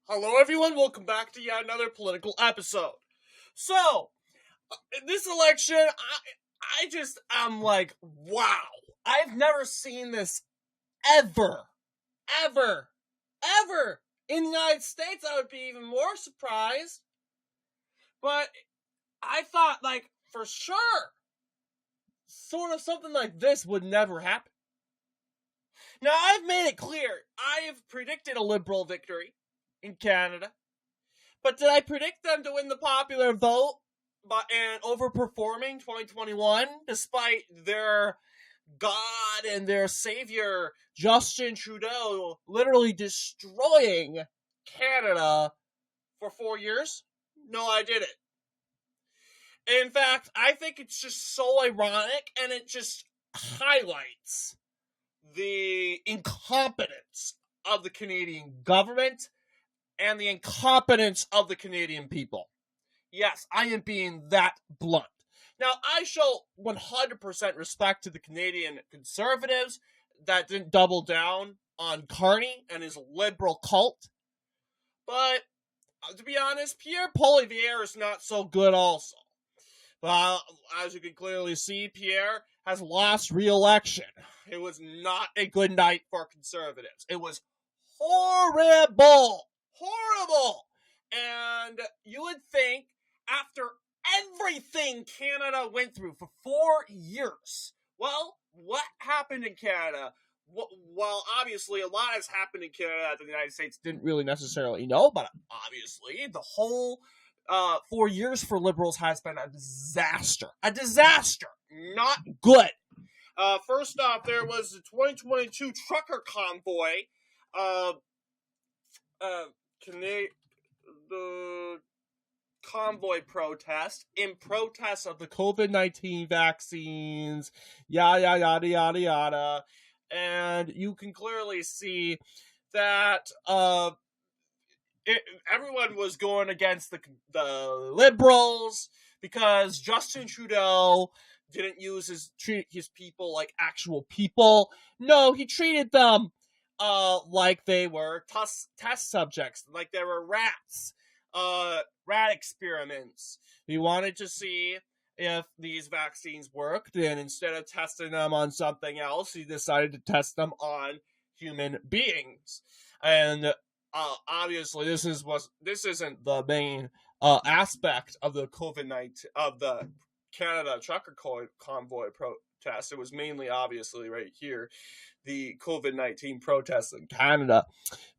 Hello everyone, welcome back to yet another political episode. So, in this election, I'm like, wow. I've never seen this ever. Ever. Ever. In the United States, I would be even more surprised. But I thought, for sure, sort of something like this would never happen. Now, I've made it clear, I have predicted a Liberal victory in Canada. But did I predict them to win the popular vote and overperforming 2021 despite their God and their savior, Justin Trudeau, literally destroying Canada for 4 years? No, I didn't. In fact, I think it's just so ironic, and it just highlights the incompetence of the Canadian government and the incompetence of the Canadian people. Yes, I am being that blunt. Now, I show 100% respect to the Canadian Conservatives that didn't double down on Carney and his liberal cult. But, to be honest, Pierre Poilievre is not so good also. As you can clearly see, Pierre has lost re-election. It was not a good night for Conservatives. It was horrible. Horrible. And you would think after everything Canada went through for 4 years, well, what happened in Canada? Well, obviously, a lot has happened in Canada that the United States didn't really necessarily know, but obviously, the whole 4 years for Liberals has been a disaster. A disaster. Not good. First off, there was the 2022 trucker convoy. The convoy protest in protest of the COVID-19 vaccines, yada, yada, yada, yada. And you can clearly see that everyone was going against the Liberals because Justin Trudeau didn't treat his people like actual people. No, he treated them like they were test subjects, like they were rats, rat experiments. He wanted to see if these vaccines worked, and instead of testing them on something else, he decided to test them on human beings. And obviously, this isn't the main aspect of the COVID-19 of the Canada trucker convoy protest. It was mainly, obviously, right here, the COVID-19 protests in Canada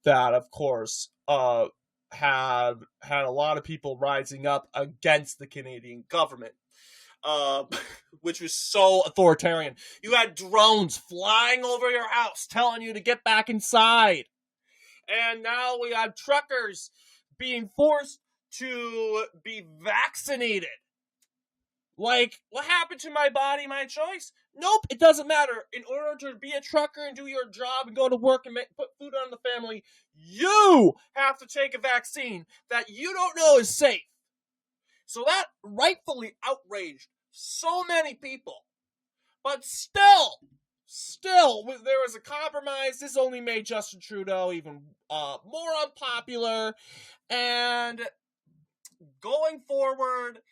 that, of course, had a lot of people rising up against the Canadian government, which was so authoritarian. You had drones flying over your house telling you to get back inside. And now we have truckers being forced to be vaccinated. Like, what happened to my body, my choice? Nope, it doesn't matter. In order to be a trucker and do your job and go to work and put food on the family, you have to take a vaccine that you don't know is safe. So that rightfully outraged so many people. But still, there was a compromise. This only made Justin Trudeau even more unpopular. And going forward,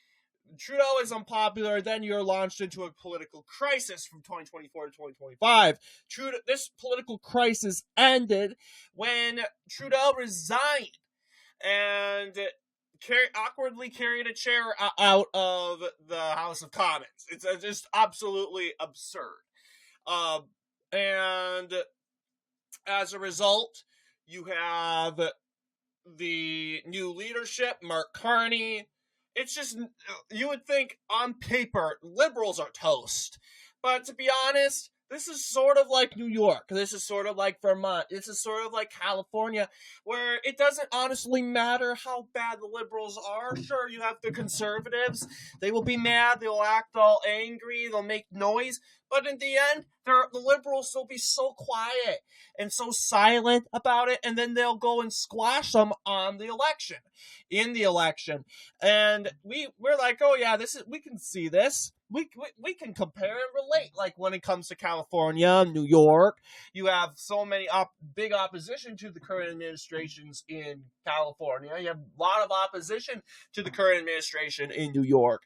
Trudeau is unpopular, then you're launched into a political crisis from 2024 to 2025. This political crisis ended when Trudeau resigned and awkwardly carried a chair out of the House of Commons. It's just absolutely absurd. And as a result, you have the new leadership, Mark Carney. It's just, you would think on paper, Liberals are toast. But to be honest, this is sort of like New York. This is sort of like Vermont. This is sort of like California, where it doesn't honestly matter how bad the Liberals are. Sure, you have the Conservatives. They will be mad. They'll act all angry. They'll make noise. But in the end, the Liberals will be so quiet and so silent about it, and then they'll go and squash them in the election. And we're like, oh yeah, we can see this. we can compare and relate. Like when it comes to California, New York, you have so many big opposition to the current administrations in California. You have a lot of opposition to the current administration in New York,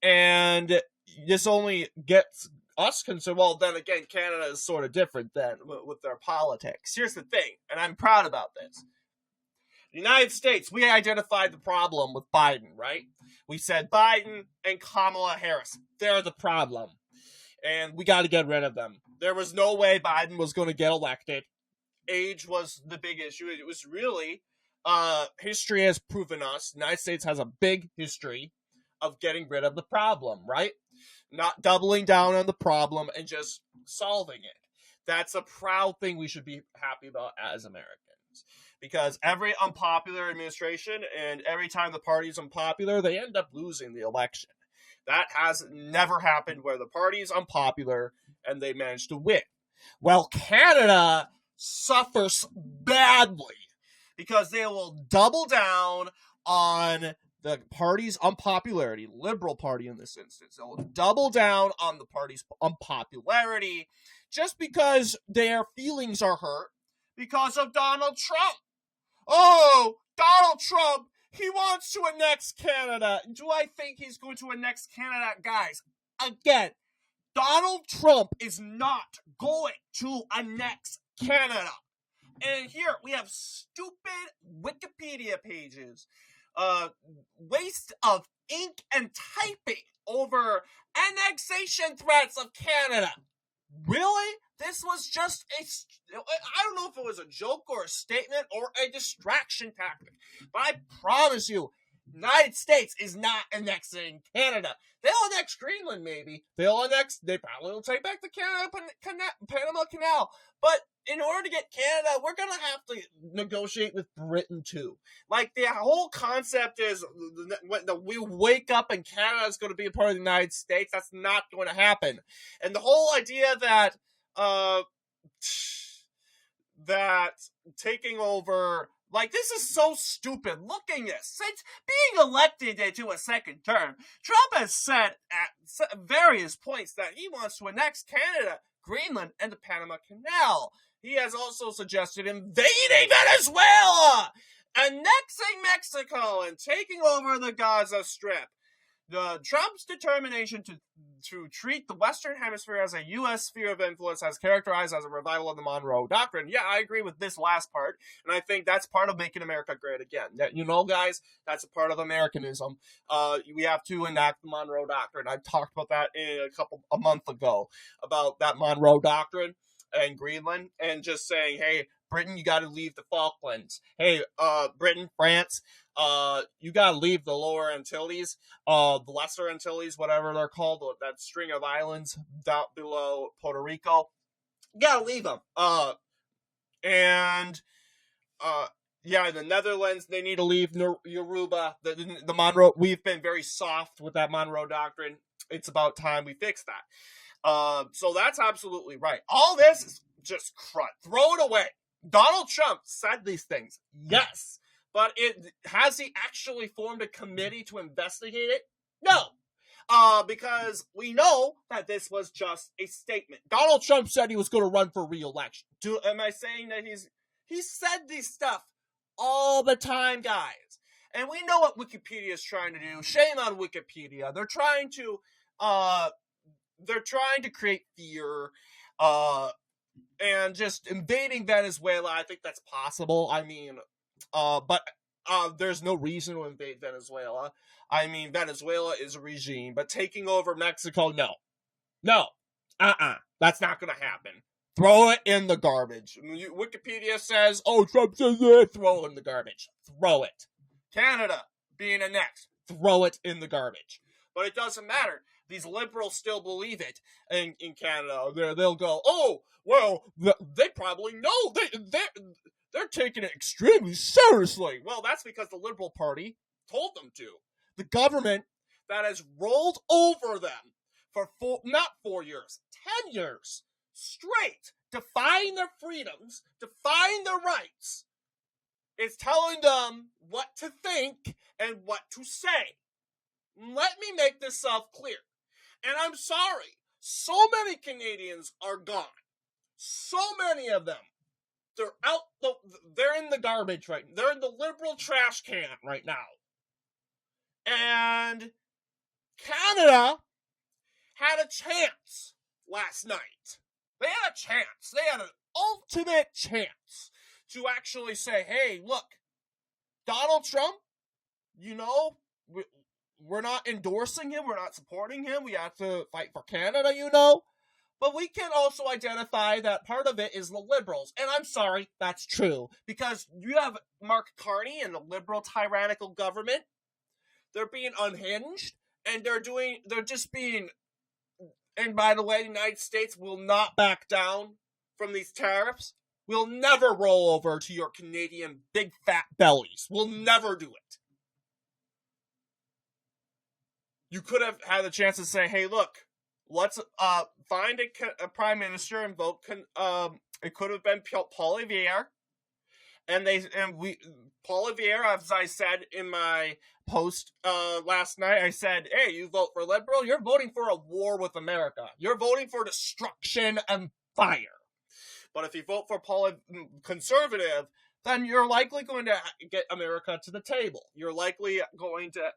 and this only gets us concerned. Well, then again, Canada is sort of different then with their politics. Here's the thing, and I'm proud about this. The United States, we identified the problem with Biden, right? We said Biden and Kamala Harris, they're the problem. And we got to get rid of them. There was no way Biden was going to get elected. Age was the big issue. It was really, history has proven us, the United States has a big history of getting rid of the problem, right? Not doubling down on the problem and just solving it. That's a proud thing we should be happy about as Americans. Because every unpopular administration and every time the party's unpopular, they end up losing the election. That has never happened where the party is unpopular and they manage to win. Well, Canada suffers badly because they will double down on the party's unpopularity, Liberal Party in this instance. They'll double down on the party's unpopularity just because their feelings are hurt because of Donald Trump. Oh, Donald Trump, he wants to annex Canada. Do I think he's going to annex Canada? Guys, again, Donald Trump is not going to annex Canada. And here we have stupid Wikipedia pages, waste of ink and typing over annexation threats of Canada. Really? This was just I don't know if it was a joke or a statement or a distraction tactic, but I promise you, United States is not annexing Canada. They'll annex Greenland, maybe. They probably will take back the Panama Canal. But in order to get Canada, we're going to have to negotiate with Britain, too. Like, the whole concept is when we wake up and Canada is going to be a part of the United States. That's not going to happen. And the whole idea that taking over, like, this is so stupid. Looking at since being elected into a second term, Trump has said at various points that he wants to annex Canada, Greenland, and the Panama Canal. He has also suggested invading Venezuela, annexing Mexico, and taking over the Gaza Strip. Trump's determination to treat the Western Hemisphere as a U.S. sphere of influence has characterized as a revival of the Monroe Doctrine. Yeah, I agree with this last part, and I think that's part of making America great again. You know, guys, that's a part of Americanism. We have to enact the Monroe Doctrine. I talked about that a month ago, about that Monroe Doctrine and Greenland, and just saying, hey, Britain, you got to leave the Falklands. Hey, Britain, France, you gotta leave the Lower Antilles, the Lesser Antilles, whatever they're called, that string of islands down below Puerto Rico. You gotta leave them. Yeah, the Netherlands, they need to leave Yoruba. The Monroe, we've been very soft with that Monroe Doctrine. It's about time we fix that. So that's absolutely right. All this is just crud. Throw it away. Donald Trump said these things. Yes. But has he actually formed a committee to investigate it? No. Because we know that this was just a statement. Donald Trump said he was going to run for re-election. Am I saying that he said this stuff all the time, guys? And we know what Wikipedia is trying to do. Shame on Wikipedia. They're trying to create fear, and just invading Venezuela. I think that's possible. I mean, but there's no reason to invade Venezuela. I mean, Venezuela is a regime, but taking over Mexico, no, that's not going to happen. Throw it in the garbage. Wikipedia says, oh, Trump says it. Throw it in the garbage. Throw it. Canada being annexed. Throw it in the garbage. But it doesn't matter. These liberals still believe it in Canada. They'll go, oh, well, they probably know. They're taking it extremely seriously. Well, that's because the Liberal Party told them to. The government that has rolled over them for not 4 years, 10 years straight, defying their freedoms, defying their rights, is telling them what to think and what to say. let me make this self-clear. And I'm sorry, so many Canadians are gone. So many of them. They're in the garbage right now. They're in the liberal trash can right now. And Canada had a chance last night. They had a chance. They had an ultimate chance to actually say, hey, look, Donald Trump, we're not endorsing him. We're not supporting him. We have to fight for Canada, But we can also identify that part of it is the Liberals. And I'm sorry, that's true. Because you have Mark Carney and the Liberal tyrannical government. They're being unhinged. And and by the way, the United States will not back down from these tariffs. We'll never roll over to your Canadian big fat bellies. We'll never do it. You could have had a chance to say, hey, look, let's find a prime minister and vote. It could have been Paul Revere. Paul Revere, as I said in my post last night, I said, hey, you vote for Liberal, you're voting for a war with America. You're voting for destruction and fire. But if you vote for Conservative, then you're likely going to get America to the table. You're likely going to,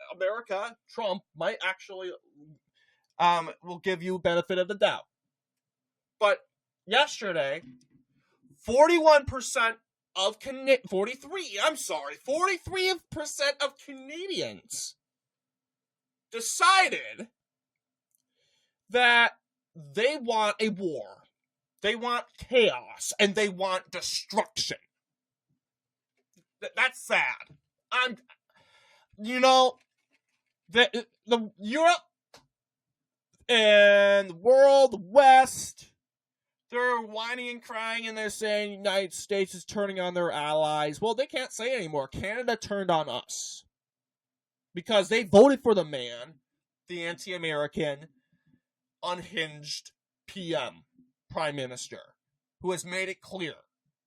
Trump might actually, will give you benefit of the doubt. But yesterday, 43% of Canadians decided that they want a war. They want chaos, and they want destruction. That's sad. The Europe and the world, the West, they're whining and crying, and they're saying the United States is turning on their allies. Well, they can't say it anymore. Canada turned on us. Because they voted for the man, the anti-American, unhinged Prime Minister, who has made it clear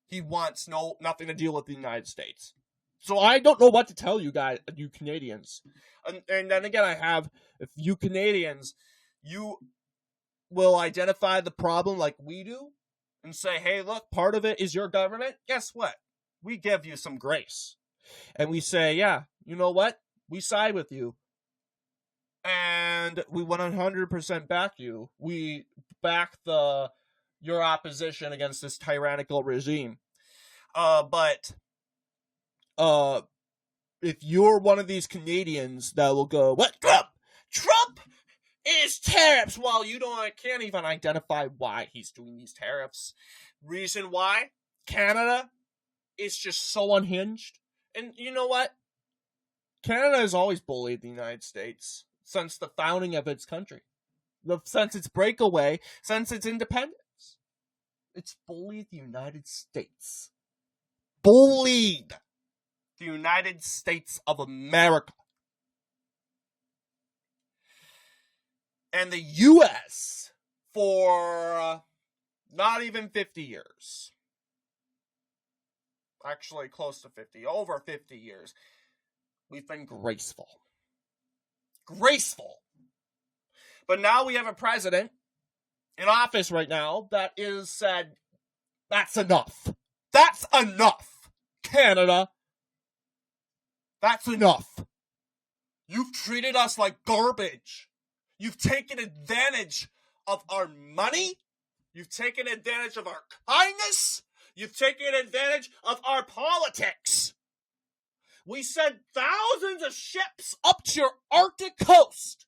he wants nothing to deal with the United States. So I don't know what to tell you guys, you Canadians. And then again, I have, if you Canadians, you will identify the problem like we do and say, hey, look, part of it is your government. Guess what? We give you some grace. And we say, yeah, you know what? We side with you. And we 100% back you. We back your opposition against this tyrannical regime. But if you're one of these Canadians that will go, what, Trump is tariffs, well, can't even identify why he's doing these tariffs. Reason why? Canada is just so unhinged. And you know what? Canada has always bullied the United States since the founding of its country. Since its breakaway, since its independence. It's bullied the United States. Bullied the United States of America. And the U.S. for not even 50 years. Actually, close to 50. Over 50 years. We've been graceful. Graceful. But now we have a president in office right now that is said, that's enough. That's enough, Canada. That's enough. You've treated us like garbage. You've taken advantage of our money. You've taken advantage of our kindness. You've taken advantage of our politics. We sent thousands of ships up to your Arctic coast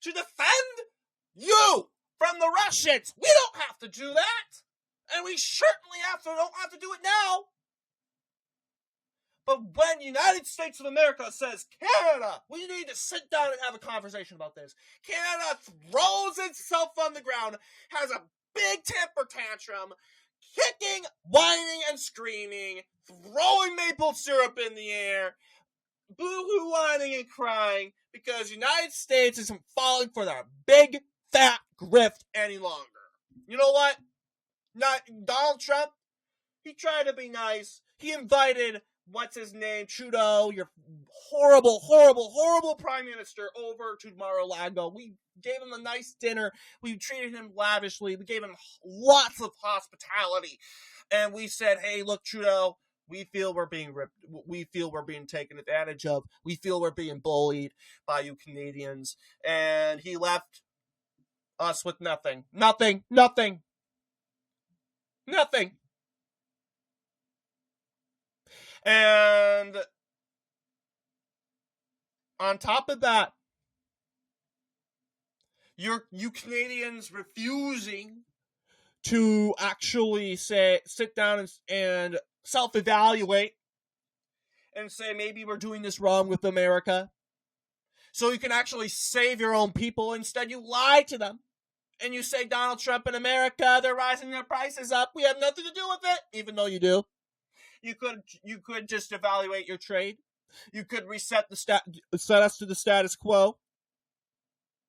to defend you from the Russians. We don't have to do that. And we certainly don't have to do it now. But when United States of America says, Canada, we need to sit down and have a conversation about this. Canada throws itself on the ground, has a big temper tantrum, kicking, whining, and screaming, throwing maple syrup in the air, boo-hoo whining and crying, because United States isn't falling for that big, fat grift any longer. You know what? Donald Trump, he tried to be nice. He invited what's his name, Trudeau, your horrible, horrible, horrible prime minister, over to Mar-a-Lago. We gave him a nice dinner. We treated him lavishly. We gave him lots of hospitality. And we said, hey, look, Trudeau, we feel we're being ripped. We feel we're being taken advantage of. We feel we're being bullied by you Canadians. And he left us with nothing. Nothing. Nothing. Nothing. And on top of that, you Canadians refusing to actually sit down and self-evaluate and say, maybe we're doing this wrong with America, so you can actually save your own people. Instead, you lie to them. And you say, Donald Trump and America, they're rising their prices up. We have nothing to do with it, even though you do. You could just evaluate your trade. You could set us to the status quo.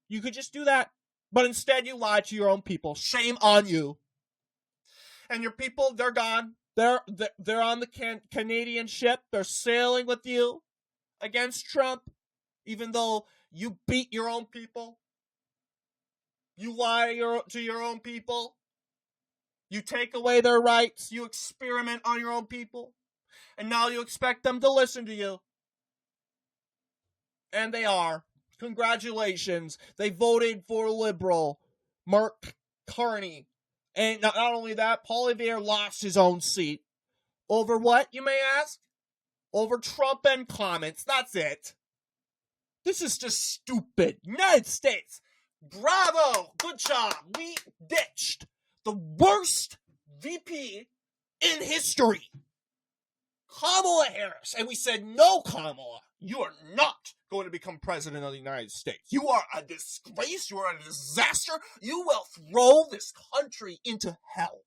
You could just do that. But instead, you lied to your own people. Shame on you. And your people, they're gone. They're on the Canadian ship. They're sailing with you against Trump, even though you beat your own people. You lie to your own people. You take away their rights. You experiment on your own people. And now you expect them to listen to you. And they are. Congratulations. They voted for Liberal Mark Carney. And not only that, Paul Revere lost his own seat. Over what, you may ask? Over Trump and comments. That's it. This is just stupid. United States. Bravo! Good job. We ditched the worst VP in history, Kamala Harris. And we said, no, Kamala, you are not going to become president of the United States. You are a disgrace. You are a disaster. You will throw this country into hell.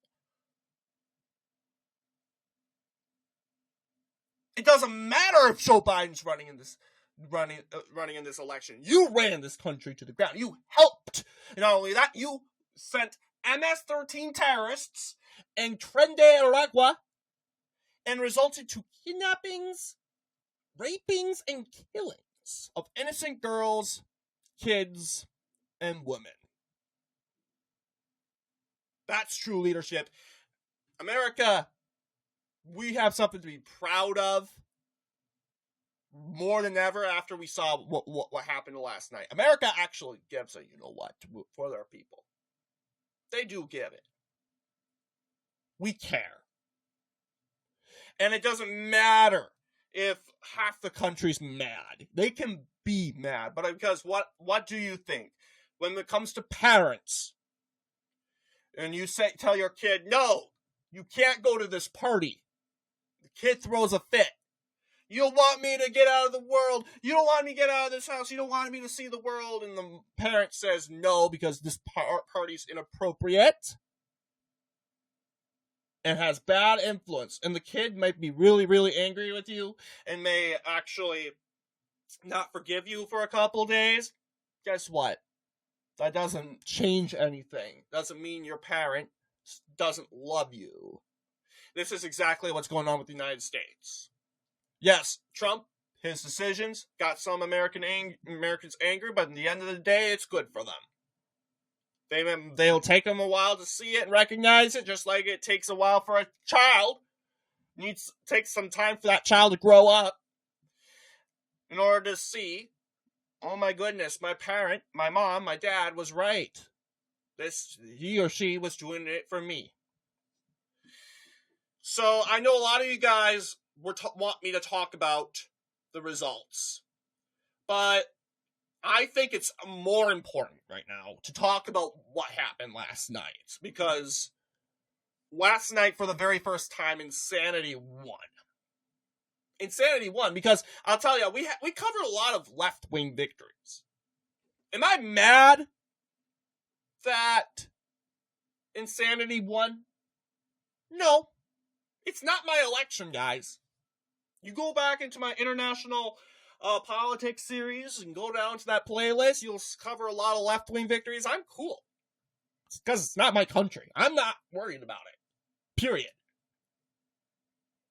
It doesn't matter if Joe Biden's running in this election. You ran this country to the ground. You helped. And not only that, you sent MS-13 terrorists and Tren de Aragua and resulted to kidnappings, rapings, and killings of innocent girls, kids, and women. That's true leadership. America, we have something to be proud of. More than ever after we saw what happened last night. America actually gives a you-know-what for their people. They do give it. We care. And it doesn't matter if half the country's mad. They can be mad. But because what do you think? When it comes to parents, and you tell your kid, no, you can't go to this party. The kid throws a fit. You don't want me to get out of the world. You don't want me to get out of this house. You don't want me to see the world. And the parent says no because this party's inappropriate and has bad influence. And the kid might be really, really angry with you and may actually not forgive you for a couple days. Guess what? That doesn't change anything. Doesn't mean your parent doesn't love you. This is exactly what's going on with the United States. Yes, Trump, his decisions got some Americans angry, but at the end of the day, it's good for them. They'll take them a while to see it and recognize it, just like it takes a while for a child. Takes some time for that child to grow up in order to see, oh my goodness, my parent, my mom, my dad was right. He or she was doing it for me. So I know a lot of you guys want me to talk about the results, but I think it's more important right now to talk about what happened last night, because last night, for the very first time, insanity won. Insanity won because I'll tell you, we covered a lot of left-wing victories. Am I mad that insanity won? No, it's not my election, guys. You go back into my international politics series and go down to that playlist, you'll cover a lot of left-wing victories. I'm cool. It's because it's not my country. I'm not worried about it. Period.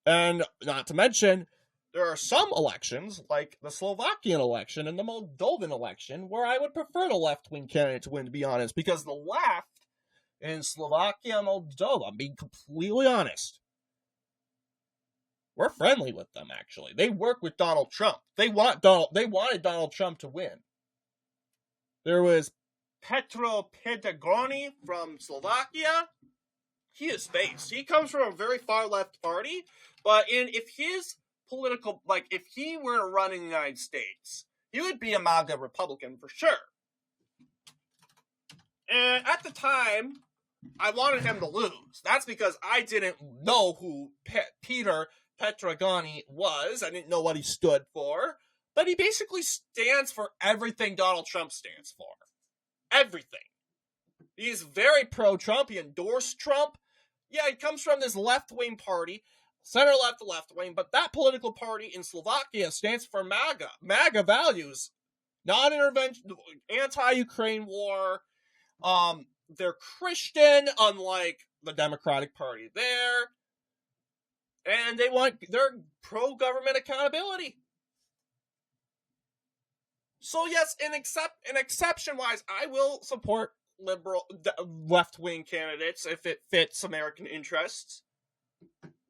And not to mention, there are some elections, like the Slovakian election and the Moldovan election, where I would prefer the left-wing candidate to win, to be honest, because the left in Slovakia and Moldova, being completely honest, we're friendly with them, actually. They work with Donald Trump. They wanted Donald Trump to win. There was Petro Pellegrini from Slovakia. He is based. He comes from a very far left party, but if his political, if he were to run in the United States, he would be a MAGA Republican for sure. And at the time, I wanted him to lose. That's because I didn't know who Peter Pellegrini was. I didn't know what he stood for. But he basically stands for everything Donald Trump stands for. Everything. He's very pro-Trump. He endorsed Trump. Yeah, he comes from this left-wing party, center-left to left-wing, but that political party in Slovakia stands for MAGA. MAGA values. Non-intervention, anti-Ukraine war. They're Christian, unlike the Democratic Party there. And they're pro-government accountability. So yes, in exception-wise, I will support liberal left-wing candidates if it fits American interests.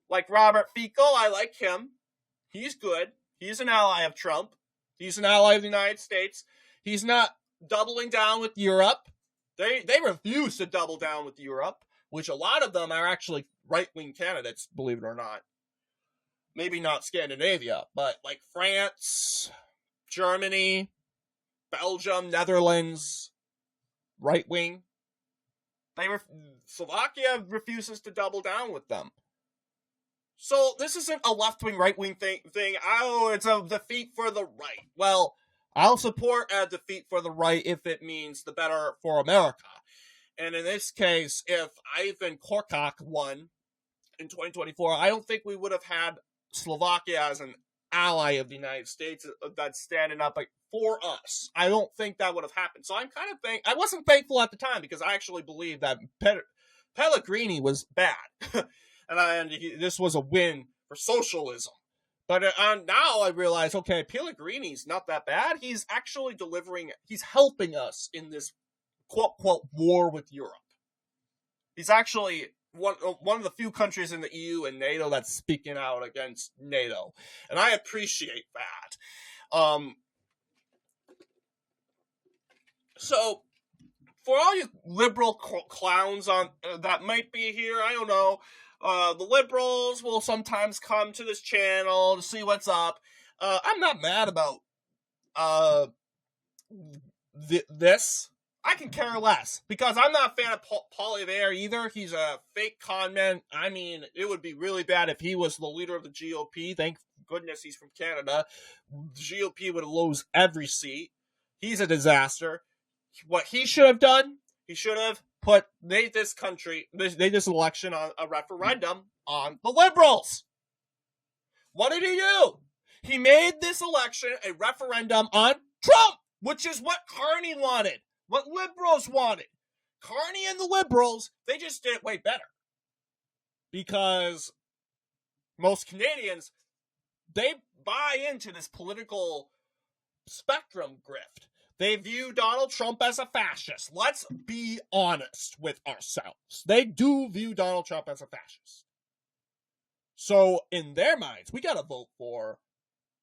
Like Robert Fico, I like him. He's good. He's an ally of Trump. He's an ally of the United States. He's not doubling down with Europe. They refuse to double down with Europe, which a lot of them are actually right-wing candidates, believe it or not. Maybe not Scandinavia, but like France, Germany, Belgium, Netherlands, right-wing. Slovakia refuses to double down with them. So this isn't a left-wing, right-wing thing. Oh, it's a defeat for the right. Well, I'll support a defeat for the right if it means the better for America. And in this case, if Ivan Korkak won in 2024, I don't think we would have had Slovakia as an ally of the United States that's standing up for us. I don't think that would have happened. So I'm kind of I wasn't thankful at the time because I actually believed that Pellegrini was bad. and this was a win for socialism. But now I realize, okay, Pellegrini's not that bad. He's actually he's helping us in this quote-quote war with Europe. He's actually one of the few countries in the EU and NATO that's speaking out against NATO. And I appreciate that. So, for all you liberal clowns that might be here, I don't know, the liberals will sometimes come to this channel to see what's up. I'm not mad about this. I can care less, because I'm not a fan of Poilievre either. He's a fake con man. I mean, it would be really bad if he was the leader of the GOP. Thank goodness he's from Canada. The GOP would lose every seat. He's a disaster. What he should have done, he should have made this election on a referendum on the liberals. What did he do? He made this election a referendum on Trump, which is what Carney wanted, what liberals wanted. Carney and the liberals, they just did it way better. Because most Canadians, they buy into this political spectrum grift. They view Donald Trump as a fascist. Let's be honest with ourselves. They do view Donald Trump as a fascist. So, in their minds, we gotta vote for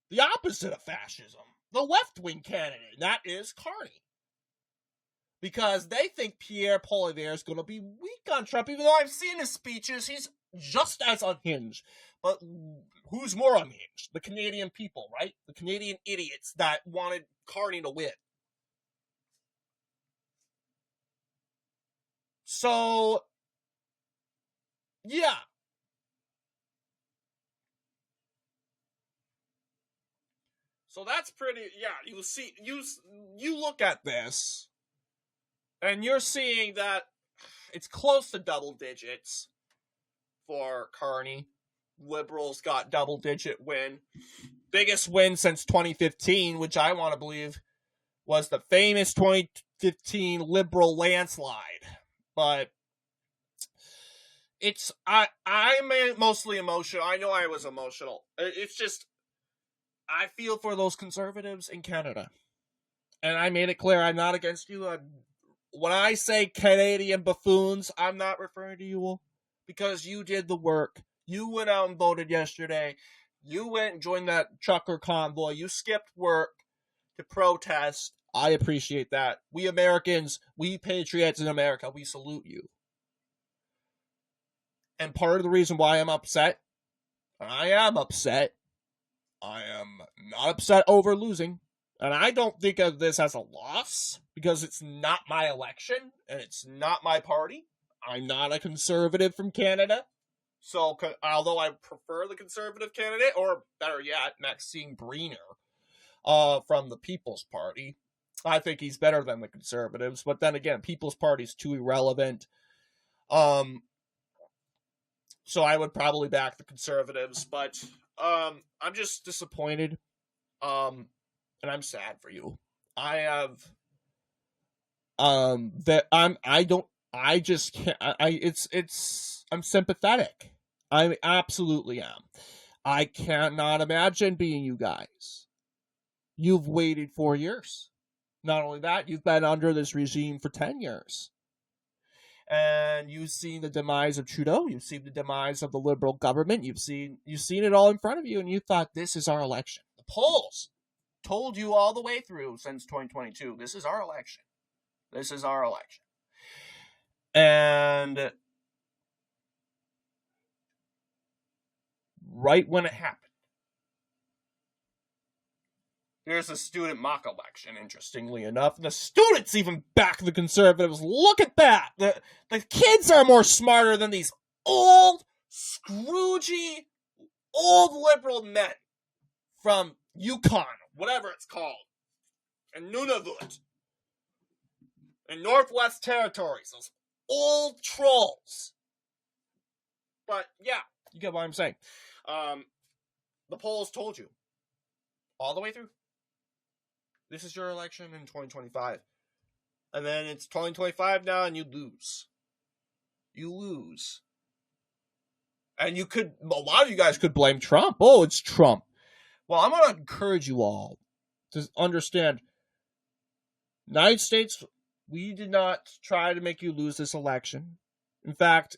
the opposite of fascism. The left-wing candidate, and that is Carney. Because they think Pierre Poilievre is gonna be weak on Trump, even though I've seen his speeches, he's just as unhinged. But who's more unhinged? The Canadian people, right? The Canadian idiots that wanted Carney to win. So, yeah. So that's pretty, yeah, you see, you look at this, and you're seeing that it's close to double digits for Carney. Liberals got double-digit win. Biggest win since 2015, which I want to believe was the famous 2015 Liberal landslide. But I'm mostly emotional. I know I was emotional. It's just, I feel for those conservatives in Canada. And I made it clear I'm not against you. When I say Canadian buffoons, I'm not referring to you, because you did the work. You went out and voted yesterday. You went and joined that trucker convoy. You skipped work to protest. I appreciate that. We Americans, we patriots in America, we salute you. And part of the reason why I'm upset, I am upset. I am not upset over losing. And I don't think of this as a loss, because it's not my election and it's not my party. I'm not a conservative from Canada. So, although I prefer the conservative candidate, or better yet, Maxime Briner from the People's Party, I think he's better than the conservatives. But then again, People's Party is too irrelevant. So I would probably back the conservatives, but I'm just disappointed. And I'm sad for you. I have I'm sympathetic. I absolutely am. I cannot imagine being you guys. You've waited 4 years. Not only that, you've been under this regime for 10 years. And you've seen the demise of Trudeau. You've seen the demise of the Liberal government. You've seen it all in front of you, and you thought, this is our election. The polls told you all the way through since 2022, this is our election. This is our election. And right when it happened, there's a student mock election, interestingly enough. And the students even back the conservatives. Look at that. The kids are more smarter than these old, scroogey, old liberal men from Yukon, whatever it's called, and Nunavut, and Northwest Territories. Those old trolls. But, yeah, you get what I'm saying. The polls told you all the way through. This is your election in 2025. And then it's 2025 now, and you lose. You lose. And you could, a lot of you guys could blame Trump. Oh, it's Trump. Well, I'm going to encourage you all to understand, United States, we did not try to make you lose this election. In fact,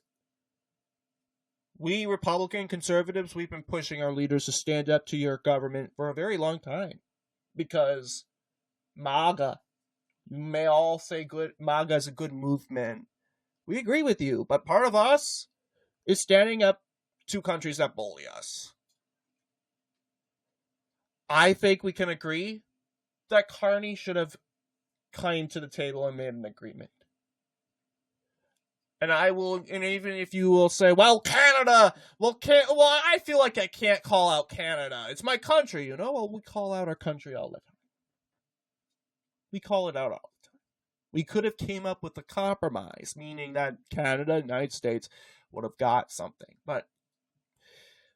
we Republican conservatives, we've been pushing our leaders to stand up to your government for a very long time. Because MAGA, you may all say good, MAGA is a good movement. We agree with you, but part of us is standing up to countries that bully us. I think we can agree that Carney should have come to the table and made an agreement. And even if you will say, well, Canada, I feel like I can't call out Canada. It's my country, Well, we call out our country all the time. We call it out all the time. We could have came up with a compromise, meaning that Canada, United States would have got something. But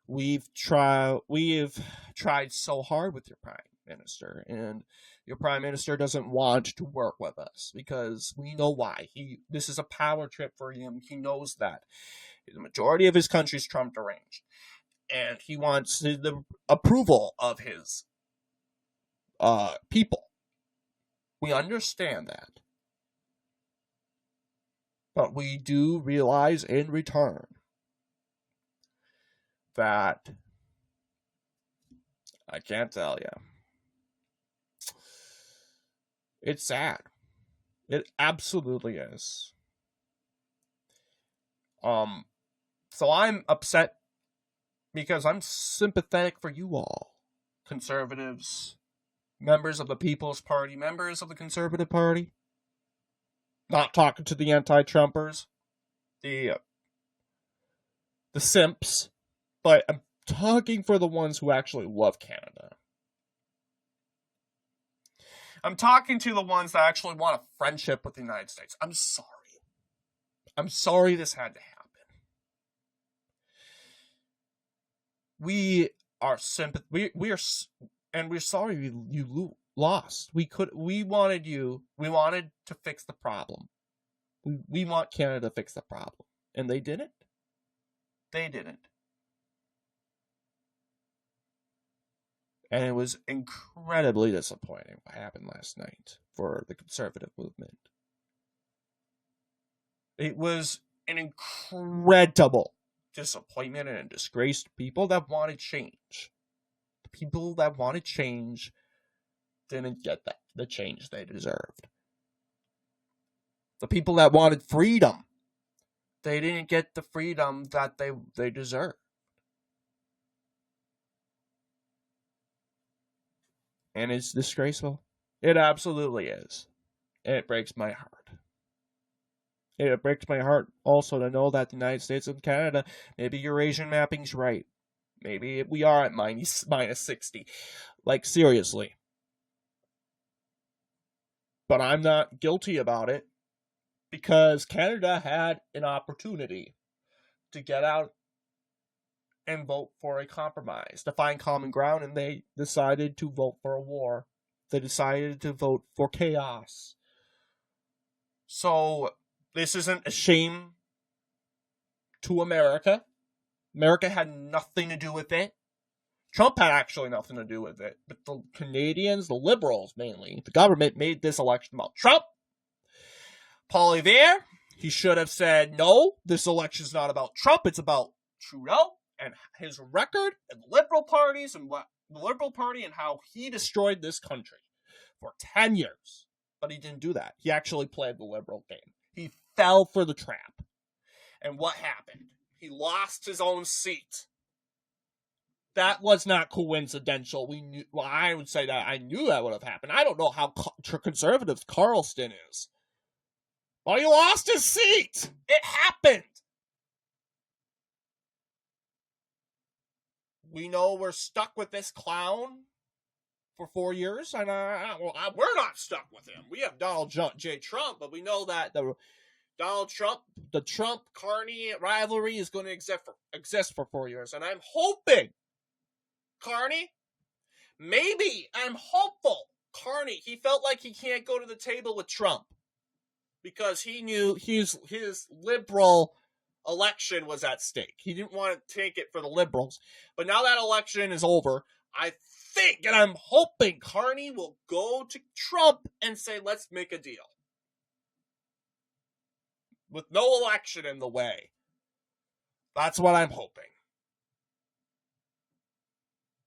we have tried so hard with your Prime Minister, and your Prime Minister doesn't want to work with us because we know why. This is a power trip for him. He knows that. The majority of his country is Trump deranged, and he wants the approval of his people. We understand that. But we do realize in return that, I can't tell you, it's sad. It absolutely is. So I'm upset because I'm sympathetic for you all, conservatives, members of the People's Party, members of the Conservative Party. Not talking to the anti-Trumpers, the simps, but I'm talking for the ones who actually love Canada. I'm talking to the ones that actually want a friendship with the United States. I'm sorry. I'm sorry this had to happen. We are we're sorry you lost. We wanted to fix the problem. We want Canada to fix the problem, and they didn't. They didn't. And it was incredibly disappointing what happened last night for the conservative movement. It was an incredible disappointment and a disgrace to people that wanted change. The people that wanted change didn't get the change they deserved. The people that wanted freedom, they didn't get the freedom that they deserved. And it's disgraceful. It absolutely is. And it breaks my heart. It breaks my heart also to know that the United States and Canada, maybe Eurasian mapping's right. Maybe we are at minus 60. Like, seriously. But I'm not guilty about it because Canada had an opportunity to get out and vote for a compromise, to find common ground, and they decided to vote for a war. They decided to vote for chaos. So, this isn't a shame to America. America had nothing to do with it. Trump had actually nothing to do with it. But the Canadians, the Liberals mainly, the government made this election about Trump. Paul Revere, he should have said, no, this election's not about Trump, it's about Trudeau and his record and the Liberal parties and what the Liberal Party and how he destroyed this country for 10 years. But he didn't do that. He actually played the Liberal game. He fell for the trap. And what happened? He lost his own seat. That was not coincidental. I would say that I knew that would have happened. I don't know how conservative Carlston is. But he lost his seat. It happened. We know we're stuck with this clown for 4 years, and we're not stuck with him. We have Donald J. Trump, but we know that the Trump-Carney rivalry is going to exist for 4 years, and I'm hoping, Carney, I'm hopeful, Carney, he felt like he can't go to the table with Trump because he knew his liberal election was at stake. He didn't want to take it for the Liberals, but now that election is over, I think, and I'm hoping Carney will go to Trump and say, let's make a deal. With no election in the way. That's what I'm hoping.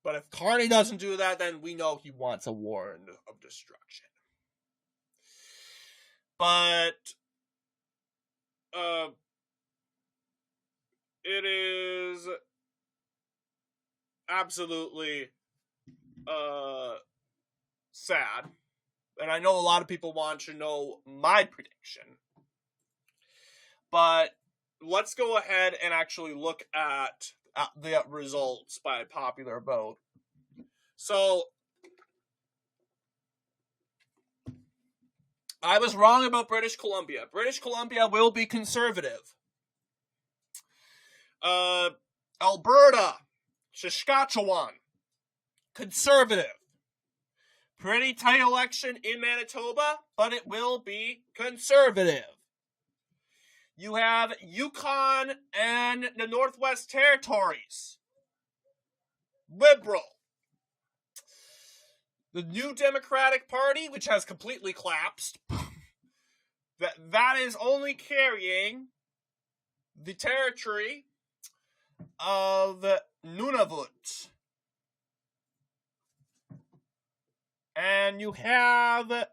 But if Carney doesn't do that, then we know he wants a war of destruction. But it is absolutely sad. And I know a lot of people want to know my prediction. But let's go ahead and actually look at the results by popular vote. So, I was wrong about British Columbia. British Columbia will be conservative. Alberta, Saskatchewan, conservative. Pretty tight election in Manitoba, but it will be conservative. You have Yukon and the Northwest Territories. Liberal. The New Democratic Party, which has completely collapsed, that is only carrying the territory of Nunavut. And you have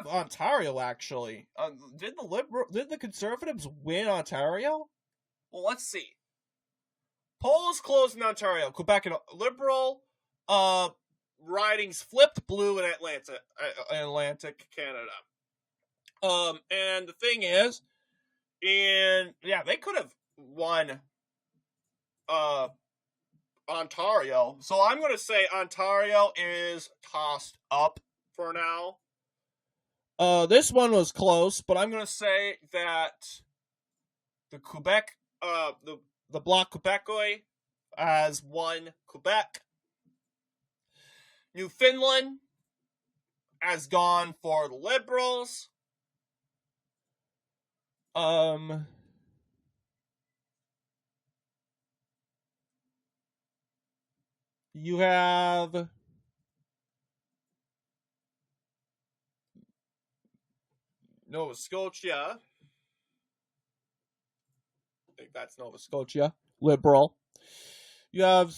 Ontario, actually. Did the Conservatives win Ontario? Well, let's see. Polls closed in Ontario, Quebec, and Liberal ridings flipped blue in Atlantic Canada. And the thing is, they could have won Ontario. So I'm going to say Ontario is tossed up for now. This one was close, but I'm going to say that the Quebec, the Bloc Québécois has won Quebec. Newfoundland has gone for the Liberals. You have Nova Scotia. I think that's Nova Scotia. Liberal. You have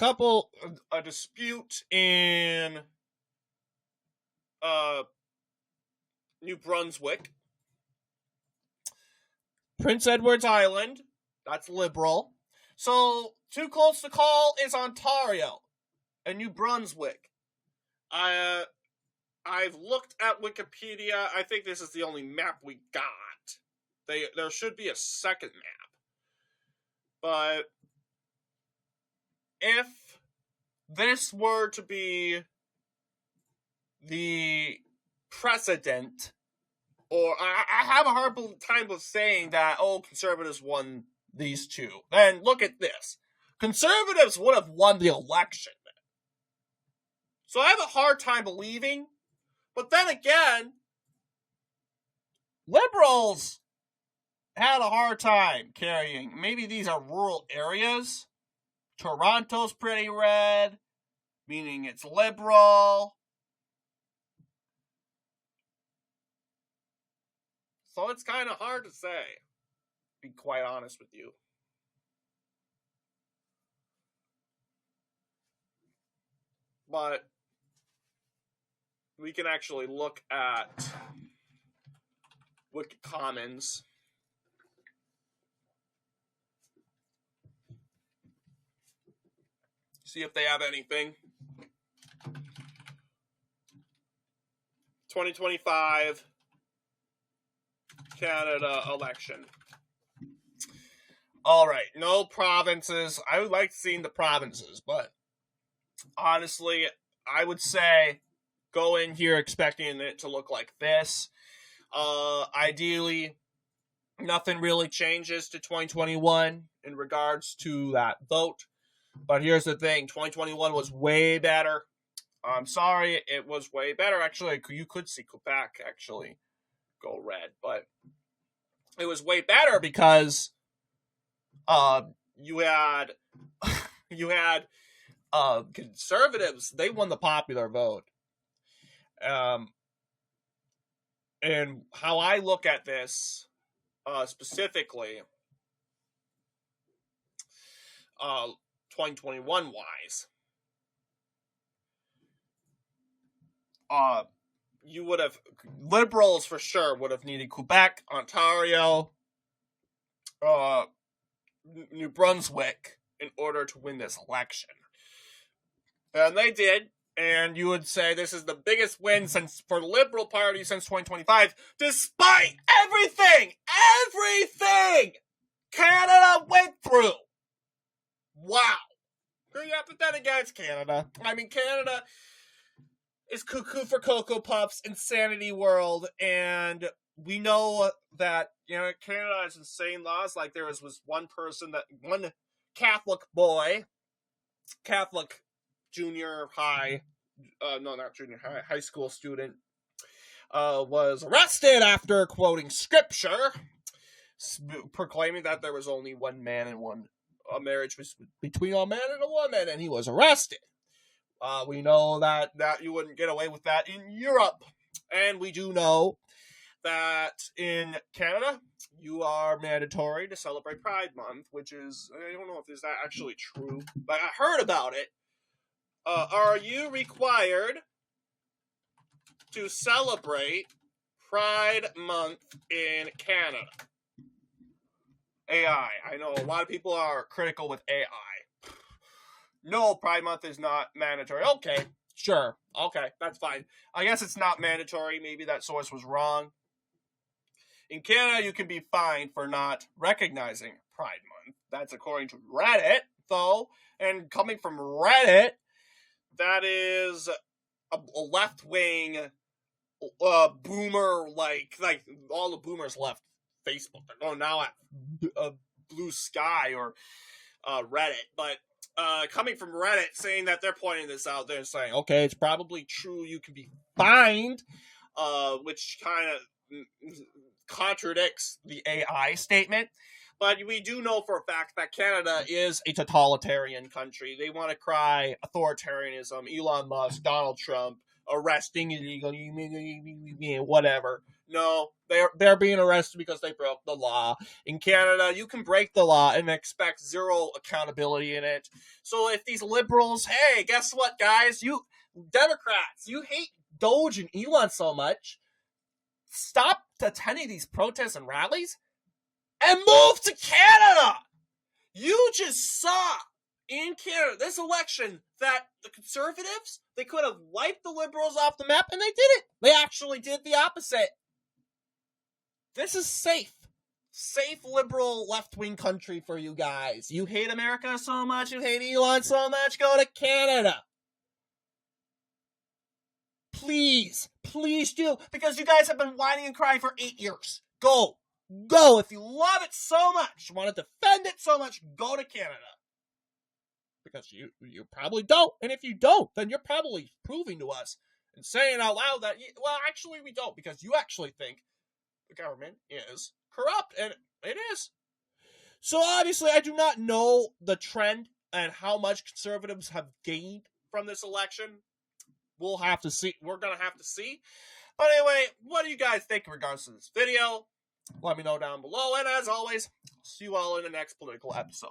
a dispute in New Brunswick. Prince Edward's Island. That's Liberal. So, too close to call is Ontario and New Brunswick. I've looked at Wikipedia. I think this is the only map we got. There should be a second map. But if this were to be the precedent, or I have a hard time of saying that, conservatives won these two, then look at this. Conservatives would have won the election. So I have a hard time believing, but then again, liberals had a hard time carrying. Maybe these are rural areas. Toronto's pretty red, meaning it's liberal. So it's kind of hard to say, to be quite honest with you. But we can actually look at Wiki Commons. See if they have anything. 2025 Canada election. All right, no provinces. I would like to see the provinces, but honestly, I would say go in here expecting it to look like this. Ideally, nothing really changes to 2021 in regards to that vote. But here's the thing, 2021 was way better. I'm sorry, it was way better. Actually, you could see Quebec actually go red, but it was way better because you had conservatives. They won the popular vote. And how I look at this specifically, 2021 wise, you would have, liberals for sure would have needed Quebec, Ontario, New Brunswick in order to win this election. And they did, and you would say this is the biggest win for the Liberal Party since 2025, despite everything Canada went through. Wow. Yeah, but then again, it's Canada. I mean, Canada is cuckoo for Cocoa Puffs, insanity world, and we know that, Canada has insane laws. Like, there was one Catholic boy, Catholic junior high, high school student, was arrested after quoting scripture, proclaiming that there was only one man and a marriage was between a man and a woman, and he was arrested. We know that you wouldn't get away with that in Europe. And we do know that in Canada, you are mandatory to celebrate Pride Month, which is, I don't know if is that actually true, but I heard about it. Are you required to celebrate Pride Month in Canada? AI. I know a lot of people are critical with AI. No, Pride Month is not mandatory. Okay, sure. Okay, that's fine. I guess it's not mandatory. Maybe that source was wrong. In Canada, you can be fined for not recognizing Pride Month. That's according to Reddit, though. And coming from Reddit, that is a left-wing boomer, like all the boomers left Facebook. They're going now at Blue Sky or Reddit. But coming from Reddit, saying that they're pointing this out, they're saying, okay, it's probably true, you can be fined, which kind of contradicts the AI statement. But we do know for a fact that Canada is a totalitarian country. They want to cry authoritarianism, Elon Musk, Donald Trump, arresting illegal, whatever. No, they're being arrested because they broke the law. In Canada, you can break the law and expect zero accountability in it. So if these liberals, hey, guess what, guys? You Democrats, you hate Doge and Elon so much. Stop attending these protests and rallies and move to Canada. You just saw in Canada this election that the Conservatives, they could have wiped the Liberals off the map, and they didn't. They actually did the opposite. This is safe liberal left-wing country for you guys. You hate America so much, you hate Elon so much, go to Canada. Please do, because you guys have been whining and crying for 8 years. Go. If you love it so much, want to defend it so much, go to Canada. Because you probably don't. And if you don't, then you're probably proving to us and saying out loud that, well, actually we don't, because you actually think the government is corrupt, and it is. So obviously I do not know the trend and how much conservatives have gained from this election. We'll have to see. We're going to have to see. But anyway, what do you guys think in regards to this video? Let me know down below. And as always, see you all in the next political episode.